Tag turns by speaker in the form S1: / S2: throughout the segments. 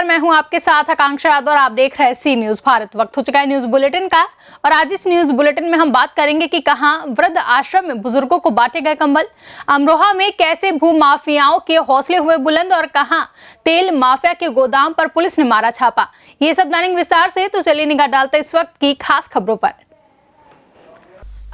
S1: नमस्कार, मैं हूं आपके साथ आकांक्षा यादव और आप देख रहे हैं सी न्यूज भारत। वक्त हो चुका है न्यूज बुलेटिन का और आज इस न्यूज बुलेटिन में हम बात करेंगे कि कहां वृद्ध आश्रम में बुजुर्गों को बांटे गए कंबल, अमरोहा में कैसे भू माफियाओं के हौसले हुए बुलंद और कहां तेल माफिया के गोदाम पर पुलिस ने मारा छापा। ये सब जानेंगे विस्तार से, तो चलिए निगाह डालते इस वक्त की खास खबरों पर।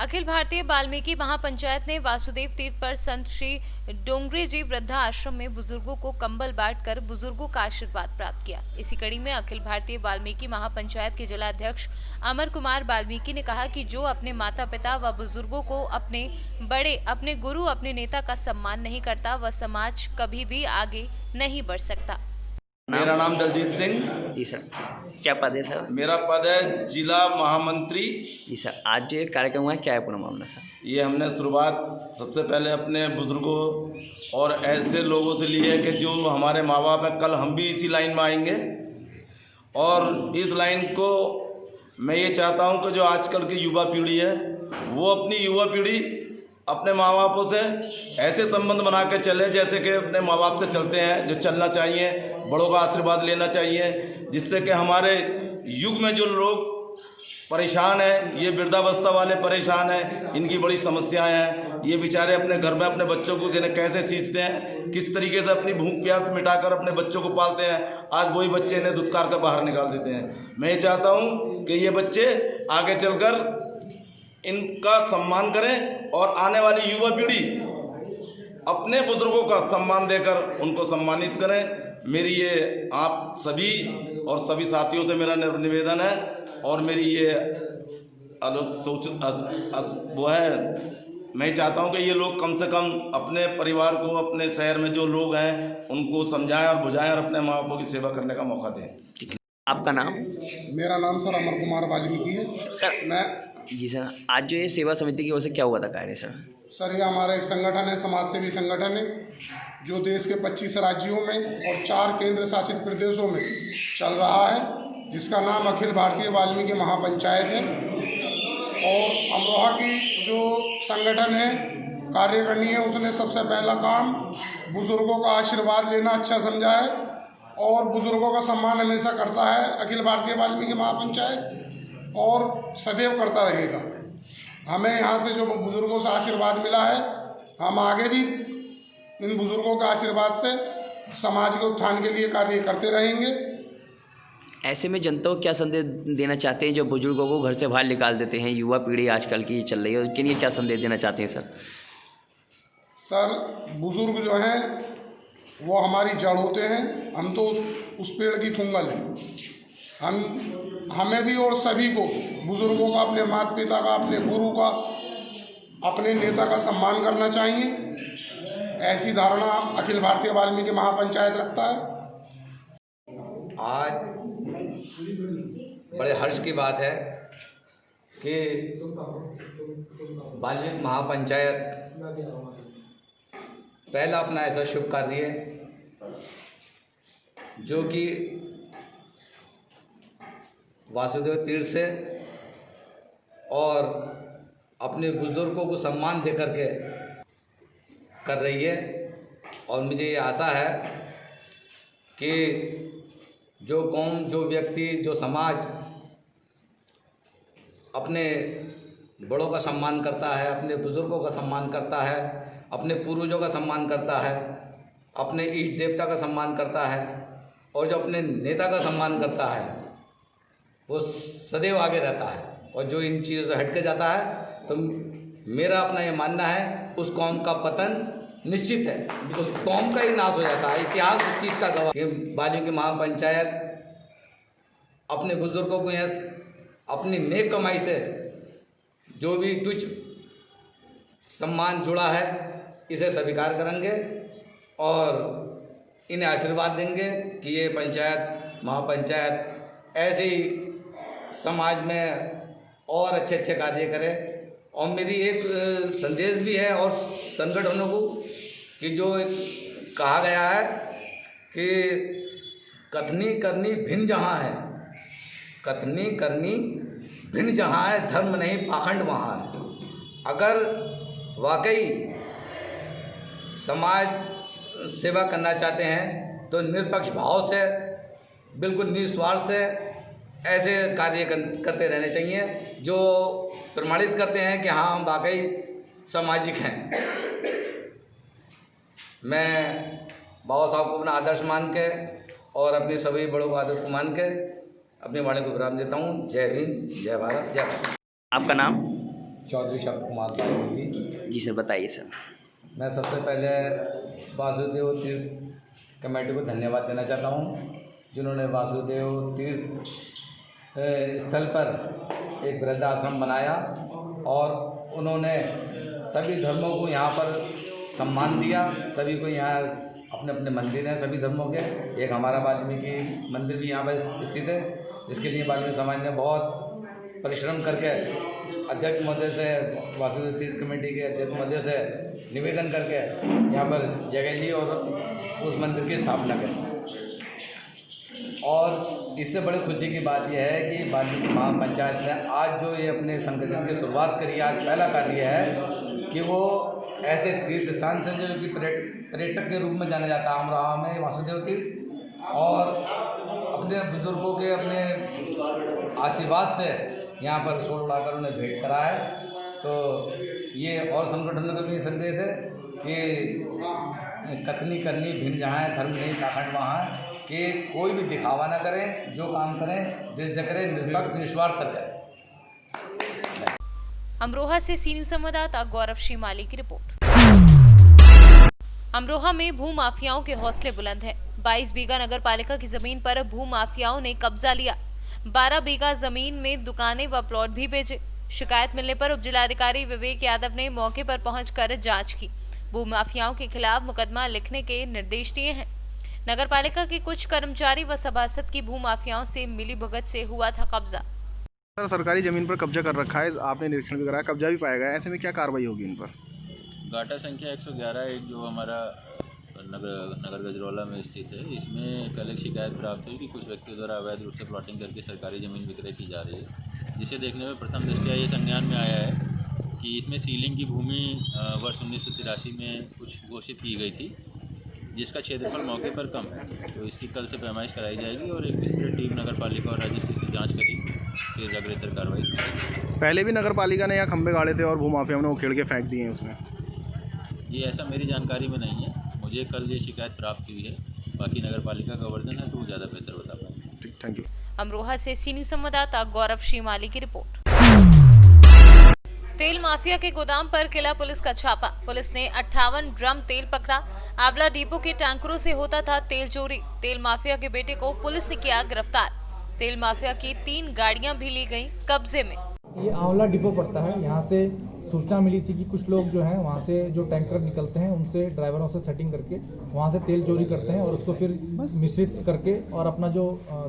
S2: अखिल भारतीय वाल्मीकि महापंचायत ने वासुदेव तीर्थ पर संत श्री डोंगरे जी वृद्धा आश्रम में बुजुर्गों को कंबल बांटकर बुजुर्गों का आशीर्वाद प्राप्त किया। इसी कड़ी में अखिल भारतीय वाल्मीकि महापंचायत के जिलाध्यक्ष अमर कुमार वाल्मीकि ने कहा कि जो अपने माता पिता व बुजुर्गों को, अपने बड़े, अपने गुरु, अपने नेता का सम्मान नहीं करता वह समाज कभी भी आगे नहीं बढ़ सकता।
S3: मेरा नाम दलजीत सिंह।
S4: जी सर, क्या पद है सर?
S3: मेरा पद है जिला महामंत्री।
S4: जी सर, आज जो ये कार्यक्रम हुआ है, क्या है पूरा मामला सर?
S3: ये हमने शुरुआत सबसे पहले अपने बुजुर्गों और ऐसे लोगों से ली है कि जो हमारे माँ बाप हैं, कल हम भी इसी लाइन में आएंगे। और इस लाइन को मैं ये चाहता हूँ कि जो आजकल की युवा पीढ़ी है वो अपनी युवा पीढ़ी अपने माँ बापों से ऐसे संबंध बना के चले जैसे कि अपने माँ बाप से चलते हैं, जो चलना चाहिए, बड़ों का आशीर्वाद लेना चाहिए, जिससे कि हमारे युग में जो लोग परेशान हैं, ये वृद्धावस्था वाले परेशान हैं, इनकी बड़ी समस्याएं हैं। ये बेचारे अपने घर में अपने बच्चों को कैसे सींचते हैं, किस तरीके से अपनी भूख प्यास मिटाकर अपने बच्चों को पालते हैं। आज वही बच्चे इन्हें धुतकार कर बाहर निकाल देते हैं। मैं ये चाहता हूँ कि ये बच्चे आगे चलकर इनका सम्मान करें और आने वाली युवा पीढ़ी अपने बुजुर्गों का सम्मान देकर उनको सम्मानित करें। मेरी ये आप सभी और सभी साथियों से मेरा निवेदन है और मेरी ये वो है, मैं चाहता हूँ कि ये लोग कम से कम अपने परिवार को, अपने शहर में जो लोग हैं उनको समझाएं और बुझाएं और अपने माँ बापों की सेवा करने का मौका दें।
S4: ठीक है, आपका नाम?
S5: मेरा नाम सर अमर कुमार वाल्मीकि है
S4: सर।
S5: मैं
S4: जी सर, आज जो ये सेवा समिति की ओर से क्या हुआ था कार्य सर?
S5: सर, ये हमारा एक संगठन है, समाज सेवी संगठन है, जो देश के 25 राज्यों में और 4 केंद्र शासित प्रदेशों में चल रहा है, जिसका नाम अखिल भारतीय वाल्मीकि महापंचायत है। और अमरोहा की जो संगठन है, कार्यकारिणी है, उसने सबसे पहला काम बुजुर्गों का आशीर्वाद लेना अच्छा समझा है और बुजुर्गों का सम्मान हमेशा करता है अखिल भारतीय वाल्मीकि महापंचायत, और सदैव करता रहेगा। हमें यहाँ से जो बुजुर्गों से आशीर्वाद मिला है, हम आगे भी इन बुजुर्गों के आशीर्वाद से समाज के उत्थान के लिए कार्य करते रहेंगे।
S4: ऐसे में जनता को क्या संदेश देना चाहते हैं जो बुजुर्गों को घर से बाहर निकाल देते हैं? युवा पीढ़ी आजकल की चल रही है, उसके लिए क्या संदेश देना चाहते हैं सर?
S5: सर, बुजुर्ग जो हैं वो हमारी जड़ होते हैं, हम तो उस पेड़ की फुंगल हैं। हमें भी और सभी को, बुजुर्गों का, अपने माता पिता का, अपने गुरु का, अपने नेता का सम्मान करना चाहिए। ऐसी धारणा अखिल भारतीय वाल्मीकि महापंचायत रखता है।
S6: आज बड़े हर्ष की बात है कि वाल्मीकि महापंचायत पहला अपना ऐसा शुभ कार्य जो कि वासुदेव तीर्थ से और अपने बुजुर्गों को सम्मान दे करके कर रही है। और मुझे ये आशा है कि जो कौम, जो व्यक्ति, जो समाज अपने बड़ों का सम्मान करता है, अपने बुजुर्गों का सम्मान करता है, अपने पूर्वजों का सम्मान करता है, अपने इष्ट देवता का सम्मान करता है और जो अपने नेता का सम्मान करता है, वो सदैव आगे रहता है। और जो इन चीज़ों से हट के जाता है, तो मेरा अपना ये मानना है उस कौम का पतन निश्चित है, उस कौम का ही नाश हो जाता है। इतिहास इस चीज़ का गवाह। ये वाल्मीकि महापंचायत अपने बुजुर्गों को यहाँ अपनी नेक कमाई से जो भी तुच्छ सम्मान जुड़ा है, इसे स्वीकार करेंगे और इन्हें आशीर्वाद देंगे कि ये पंचायत, महापंचायत ऐसे ही समाज में और अच्छे अच्छे कार्य करे। और मेरी एक संदेश भी है और संगठनों को कि जो कहा गया है कि कथनी करनी भिन्न जहाँ है, कथनी करनी भिन्न जहाँ है, धर्म नहीं पाखंड वहाँ है। अगर वाकई समाज सेवा करना चाहते हैं तो निरपक्ष भाव से बिल्कुल निस्वार्थ से ऐसे कार्य करते रहने चाहिए जो प्रमाणित करते हैं कि हाँ हम वाकई सामाजिक हैं। मैं बाबा साहब को अपना आदर्श मान के और अपने सभी बड़ों को आदर्श को मान के अपनी वाणी को विराम देता हूँ। जय हिंद, जय भारत, जय भारत।
S4: आपका नाम?
S6: चौधरी शब्द कुमार वाल्मीकि।
S4: जी सर, बताइए सर।
S6: मैं सबसे पहले वासुदेव तीर्थ कमेटी को धन्यवाद देना चाहता हूँ, जिन्होंने वासुदेव तीर्थ स्थल पर एक वृद्धाश्रम बनाया और उन्होंने सभी धर्मों को यहाँ पर सम्मान दिया। सभी को यहाँ अपने अपने मंदिर हैं सभी धर्मों के। एक हमारा वाल्मीकि मंदिर भी यहाँ पर स्थित है, जिसके लिए वाल्मीकि समाज ने बहुत परिश्रम करके अध्यक्ष महोदय से, वासुदेव तीर्थ कमेटी के अध्यक्ष महोदय से निवेदन करके यहाँ पर जगह ली और उस मंदिर की स्थापना करी। और इससे बड़ी खुशी की बात यह है कि वाल्मीकि महापंचायत ने आज जो ये अपने संगठन की शुरुआत करी, आज पहला कार्य है कि वो ऐसे तीर्थ स्थान से जो कि पर्यटक के रूप में जाना जाता है अमरोहा में वासुदेव तीर्थ, और अपने बुजुर्गों के अपने आशीर्वाद से यहाँ पर सोल उड़ाकर उन्हें भेंट करा है। तो ये और संगठनों का भी संदेश है कि कथनी करनी भिन्न जहाँ है, धर्म नहीं पाखंड वहाँ है, कि कोई भी दिखावा ना करें, जो काम करें दिल से करें, निष्पक्ष निस्वार्थ करें।
S2: अमरोहा से सी न्यूज़ संवाददाता गौरव श्रीमाली की रिपोर्ट। अमरोहा में भू माफियाओं के हौसले बुलंद हैं। 22 बीघा नगर पालिका की जमीन पर भू माफियाओं ने कब्जा लिया। 12 बीघा जमीन में दुकानें व प्लॉट भी बेचे। शिकायत मिलने पर उपजिलाधिकारी विवेक यादव ने मौके पर पहुंचकर जांच की। भू माफियाओं के खिलाफ मुकदमा लिखने के निर्देश दिए हैं। नगर पालिका के कुछ कर्मचारी व सभासद की भू माफियाओं से मिली भगत से हुआ था कब्जा।
S7: सर, सरकारी ज़मीन पर कब्जा कर रखा है, आपने निरीक्षण भी कराया, कब्जा भी पाया गया, ऐसे में क्या कार्रवाई होगी इन पर?
S8: गाटा संख्या 111 एक जो हमारा नगर गजरौला में स्थित है, इसमें कल एक शिकायत प्राप्त हुई कि कुछ व्यक्तियों द्वारा अवैध रूप से प्लॉटिंग करके सरकारी ज़मीन विक्रय की जा रही है, जिसे देखने में प्रथम दृष्टया ये संज्ञान में आया है कि इसमें सीलिंग की भूमि वर्ष 1983 में कुछ घोषित की गई थी, जिसका क्षेत्रफल मौके पर कम है। तो इसकी कल से पैमाइश कराई जाएगी और एक विस्तृत टीम नगर पालिका और राज्य से जाँच करेगी, फिर अग्रेतर कार्रवाई की।
S7: पहले भी नगर पालिका ने यहाँ खंभे गाड़े थे और भू माफियाओं ने उखेड़ के फेंक दिए हैं उसमें?
S8: ये ऐसा मेरी जानकारी में नहीं है, मुझे कल ये शिकायत प्राप्त हुई है। बाकी नगर पालिका का वर्जन है तो वो ज़्यादा बेहतर बता पाएंगे।
S7: ठीक, थैंक यू।
S2: अमरोहा से सी न्यूज़ संवाददाता गौरव श्रीमाली की रिपोर्ट। तेल माफिया के गोदाम पर किला पुलिस का छापा। पुलिस ने 58 ड्रम तेल पकड़ा। आंवला डिपो के टैंकरों से होता था तेल चोरी। तेल माफिया के बेटे को पुलिस ने किया गिरफ्तार। तेल माफिया की 3 गाड़ियां भी ली गईं कब्जे में।
S9: ये आंवला डिपो पड़ता है। यहाँ से सूचना मिली थी कि कुछ लोग जो हैं वहाँ से जो टैंकर निकलते हैं उनसे ड्राइवरों से सेटिंग करके वहाँ से तेल चोरी करते हैं और उसको फिर मिश्रित करके और अपना जो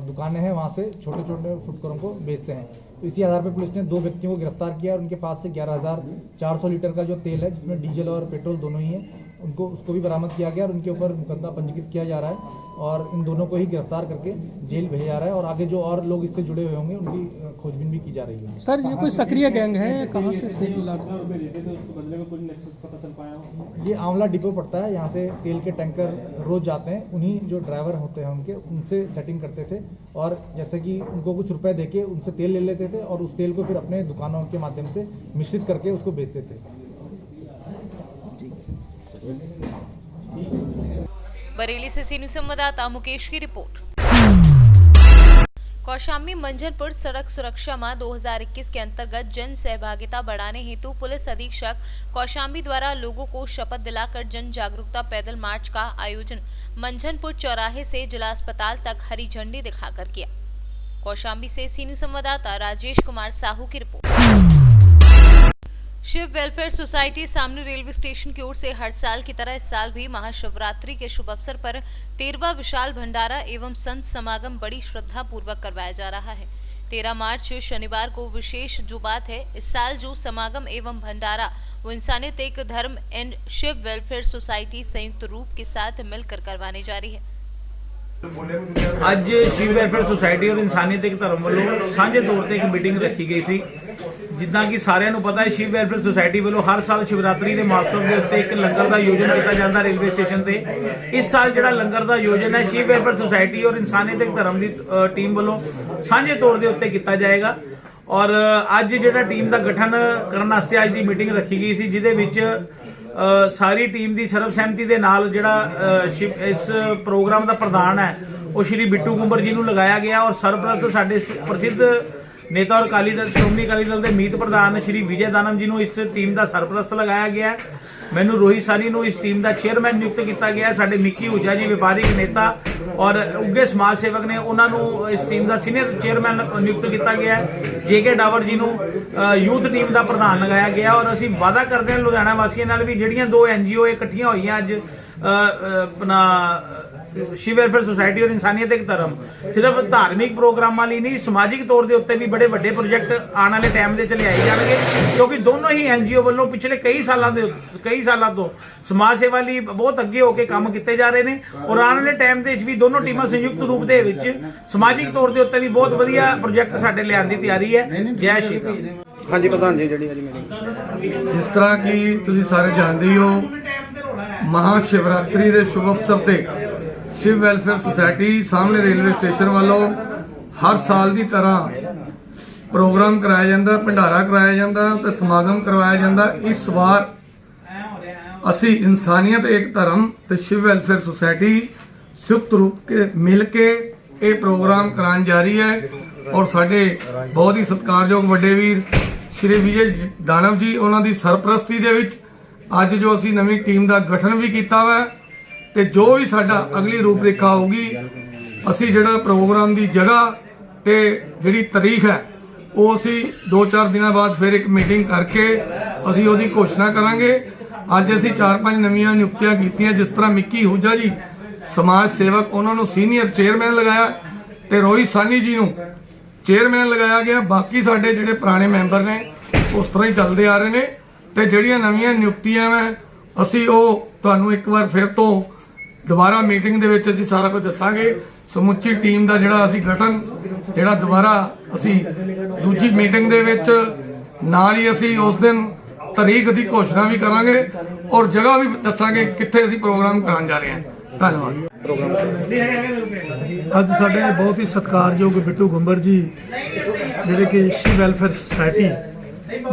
S9: दुकानें हैं वहाँ से छोटे छोटे फुटकरों को बेचते हैं। तो इसी आधार पर पुलिस ने 2 व्यक्तियों को गिरफ्तार किया और उनके पास से 11,400 लीटर का जो तेल है, जिसमें डीजल और पेट्रोल दोनों ही है, उसको भी बरामद किया गया और उनके ऊपर मुकदमा पंजीकृत किया जा रहा है और इन दोनों को ही गिरफ्तार करके जेल भेजा जा रहा है और आगे जो और लोग इससे जुड़े हुए होंगे उनकी खोजबीन भी की जा रही है।
S10: सर, ये कोई सक्रिय गैंग है? कहाँ से
S9: ये आंवला डिपो पड़ता है। यहाँ से तेल के टैंकर रोज जाते हैं, उन्हीं जो ड्राइवर होते हैं उनके उनसे सेटिंग करते थे और जैसे कि उनको कुछ रुपए देके उनसे तेल ले लेते थे और उस तेल को फिर अपने दुकानों के माध्यम से मिश्रित करके उसको बेचते थे।
S2: बरेली से सी न्यूज़ संवाददाता मुकेश की रिपोर्ट। कौशाम्बी मंझनपुर सड़क सुरक्षा माह 2021 के अंतर्गत जन सहभागिता बढ़ाने हेतु पुलिस अधीक्षक कौशाम्बी द्वारा लोगों को शपथ दिलाकर जन जागरूकता पैदल मार्च का आयोजन मंझनपुर चौराहे से जिला अस्पताल तक हरी झंडी दिखाकर किया। कौशाम्बी से सी न्यूज़ संवाददाता राजेश कुमार साहू की रिपोर्ट। शिव वेलफेयर सोसाइटी सामने रेलवे स्टेशन की ओर से हर साल की तरह इस साल भी महाशिवरात्रि के शुभ अवसर पर 13वां विशाल भंडारा एवं संत समागम बड़ी श्रद्धा पूर्वक करवाया जा रहा है। 13 मार्च शनिवार को विशेष जो बात है, इस साल जो समागम एवं भंडारा वो इंसानियत एक धर्म एंड शिव वेलफेयर सोसाइटी संयुक्त रूप के साथ मिलकर करवाने जा रही है।
S11: ਅੱਜ शिव वेलफेयर सोसाइटी और इंसानियत एक धर्म वालों साझे तौर पर एक मीटिंग रखी गई थी ਜਿੱਦਾਂ ਕਿ ਸਾਰਿਆਂ ਨੂੰ ਪਤਾ ਹੈ ਸ਼ਿਵ ਵੈਲਫੇਅਰ ਸੁਸਾਇਟੀ ਵੱਲੋਂ ਹਰ ਸਾਲ ਸ਼ਿਵਰਾਤਰੀ ਦੇ ਮਹੋਤਸਵ ਦੇ ਉੱਤੇ ਇੱਕ ਲੰਗਰ ਦਾ ਆਯੋਜਨ ਕੀਤਾ ਜਾਂਦਾ ਰੇਲਵੇ ਸਟੇਸ਼ਨ ਤੇ। ਇਸ ਸਾਲ ਜਿਹੜਾ ਲੰਗਰ ਦਾ ਆਯੋਜਨ ਹੈ ਸ਼ਿਵ ਵੈਲਫੇਅਰ ਸੁਸਾਇਟੀ ਔਰ ਇਨਸਾਨੀਅਤ ਦੇ ਧਰਮ ਦੀ ਟੀਮ ਵੱਲੋਂ ਸਾਂਝੇ ਤੌਰ ਦੇ ਉੱਤੇ ਕੀਤਾ ਜਾਏਗਾ। ਔਰ ਅੱਜ ਜਿਹੜਾ ਟੀਮ ਦਾ ਗਠਨ ਕਰਨ ਵਾਸਤੇ ਅੱਜ ਦੀ ਮੀਟਿੰਗ ਰੱਖੀ ਗਈ ਸੀ, ਜਿਹਦੇ ਵਿੱਚ ਸਾਰੀ ਟੀਮ ਦੀ ਸਰਬਸਹਿਮਤੀ ਦੇ ਨਾਲ ਜਿਹੜਾ ਇਸ ਪ੍ਰੋਗਰਾਮ ਦਾ ਪ੍ਰਧਾਨ ਹੈ ਉਹ ਸ਼੍ਰੀ ਬਿੱਟੂ ਕੁੰਬਰ ਜੀ ਨੂੰ ਲਗਾਇਆ ਗਿਆ। ਔਰ ਸਰਪ੍ਰਸਤ ਸਾਡੇ ਪ੍ਰਸਿੱਧ नेता और अकाली दल श्रोमणी अकाली दल के मीत प्रधान श्री विजय दानम जी को इस टीम का सरप्रस्त लगाया गया। मैनू रोहित सानी को इस टीम का चेयरमैन नियुक्त किया गया। साडे मिक्की हुजा जी व्यापारिक नेता और उगे समाज सेवक ने उन्होंने इस टीम का सीनियर चेयरमैन नियुक्त किया गया। JK डावर जी को यूथ टीम का प्रधान लगाया गया। और असीं वादा करते हैं लुधियाना वासियों नाल भी जिहड़ियां 2 NGO इकट्ठियां हुई अज अपना शिव वेलफेयर सुसाइटी और इनसानियत एक धर्म सिर्फ धार्मिक प्रोग्रामां लई नहीं, समाजिक तौर के उत्ते भी बड़े वड्डे प्रोजेक्ट आने वाले टाइम दे च लिआए जाणगे, क्योंकि दोनों ही NGO वालों पिछले कई सालों तो समाज सेवा लई बहुत अगे होकर काम किए जा रहे हैं। और आने वाले टाइम दे भी दोनों टीमां संयुक्त रूप दे विच समाजिक तौर के उत्ते भी बहुत वधिया प्रोजेक्ट साडे लिआउण दी तैयारी है। जय श्री राम।
S7: हाँ जी प्रधान जी, जी मीटिंग
S10: जिस तरह की तुसीं सारे जानते हो, महाशिवरात्रि के शुभ अवसर ते शिव वेलफेयर सुसाइटी सामने रेलवे स्टेशन वालों हर साल की तरह प्रोग्राम कराया जाता, भंडारा कराया जाता तो समागम करवाया जाता। इस बार असी इंसानियत एक धर्म तो शिव वेलफेयर सुसाइटी संयुक्त रूप के मिल के ये प्रोग्राम कराने जा रही है। और साडे बहुत ही सत्कारयोग वड्डे वीर श्री विजय दानव जी उन्होंने सरप्रस्ती दे विच अज जो असी नवी टीम का गठन भी किया हुआ है। तो जो भी साडा अगली रूपरेखा होगी, असी जिहड़ा प्रोग्राम की जगह तो जिहड़ी तारीख है वो असी 2-4 दिनों बाद फिर एक मीटिंग करके असी उहदी घोषणा करांगे। अज असी 4-5 नवीं नियुक्तियां कीतियां, जिस तरह मिक्की हुजा जी समाज सेवक उन्होंने सीनियर चेयरमैन लगाया तो रोहित सानी जी को चेयरमैन लगाया गया। बाकी साडे जिहड़े पुराने मैंबर ने उस तरह ही चलते आ रहे हैं। तो जिहड़ियां नवीं नियुक्तियां मैं असी वो तुहानूं एक बार फिर तो दोबारा मीटिंग दे विच असीं सारा कुछ दसांगे। समुची टीम का जिहड़ा असीं गठन जिहड़ा दोबारा असीं दूजी मीटिंग दे विच नाल ही असीं उस दिन तारीख की घोषणा भी करांगे और जगह भी दसांगे कित्थे असीं प्रोग्राम कराउण जा रहे हैं। धन्यवाद।
S9: ਅੱਜ ਸਾਡੇ ਬਹੁਤ ਹੀ ਸਤਿਕਾਰਯੋਗ ਬਿੱਟੂ ਗੁੰਬਰ ਜੀ ਜਿਹੜੇ ਕਿ ਸ਼ਿਵ ਵੈਲਫੇਅਰ ਸੁਸਾਇਟੀ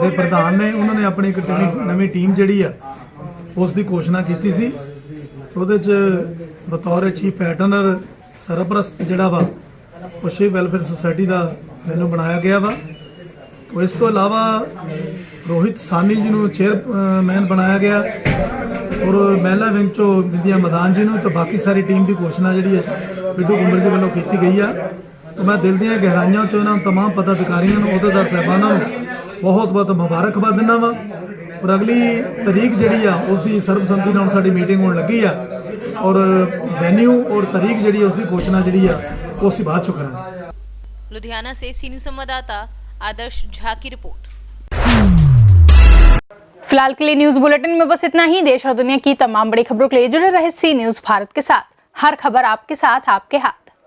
S9: ਦੇ ਪ੍ਰਧਾਨ ਨੇ, ਉਹਨਾਂ ਨੇ ਆਪਣੀ ਇੱਕ ਨਵੀਂ ਟੀਮ ਜਿਹੜੀ ਆ ਉਸ ਦੀ ਘੋਸ਼ਣਾ ਕੀਤੀ ਸੀ। ਉਹਦੇ 'ਚ ਬਤੌਰ ਚੀਫ ਪੈਟਰਨਰ ਸਰਪ੍ਰਸਤ ਜਿਹੜਾ ਵਾ ਉਹ ਸ਼ਿਵ ਵੈਲਫੇਅਰ ਸੁਸਾਇਟੀ ਦਾ ਮੈਨੂੰ ਬਣਾਇਆ ਗਿਆ ਵਾ। ਇਸ ਤੋਂ ਇਲਾਵਾ रोहित सानी जी को चेयरमैन बनाया गया और महिला विंग चो विद्या मदान जी को। तो बाकी सारी टीम की घोषणा जी बिट्टू कुंबर जी वालों की गई है। तो मैं दिल दी गहराइयों चो इन्होंने तमाम पदाधिकारियों अहदेदार साहबानों बहुत बहुत मुबारकबाद दिना वा। और अगली तारीख जी उसकी सर्बसम्मति नाल साडी मीटिंग होने लगी है और वेन्यू और तारीख जी उसकी घोषणा जी वो असीं बाद चो करांगे।
S2: लुधियाना से सी न्यूज़ संवाददाता आदर्श झा की रिपोर्ट।
S1: फिलहाल के लिए न्यूज बुलेटिन में बस इतना ही। देश और दुनिया की तमाम बड़ी खबरों के लिए जुड़े रहे सी न्यूज भारत के साथ। हर खबर आपके साथ, आपके हाथ।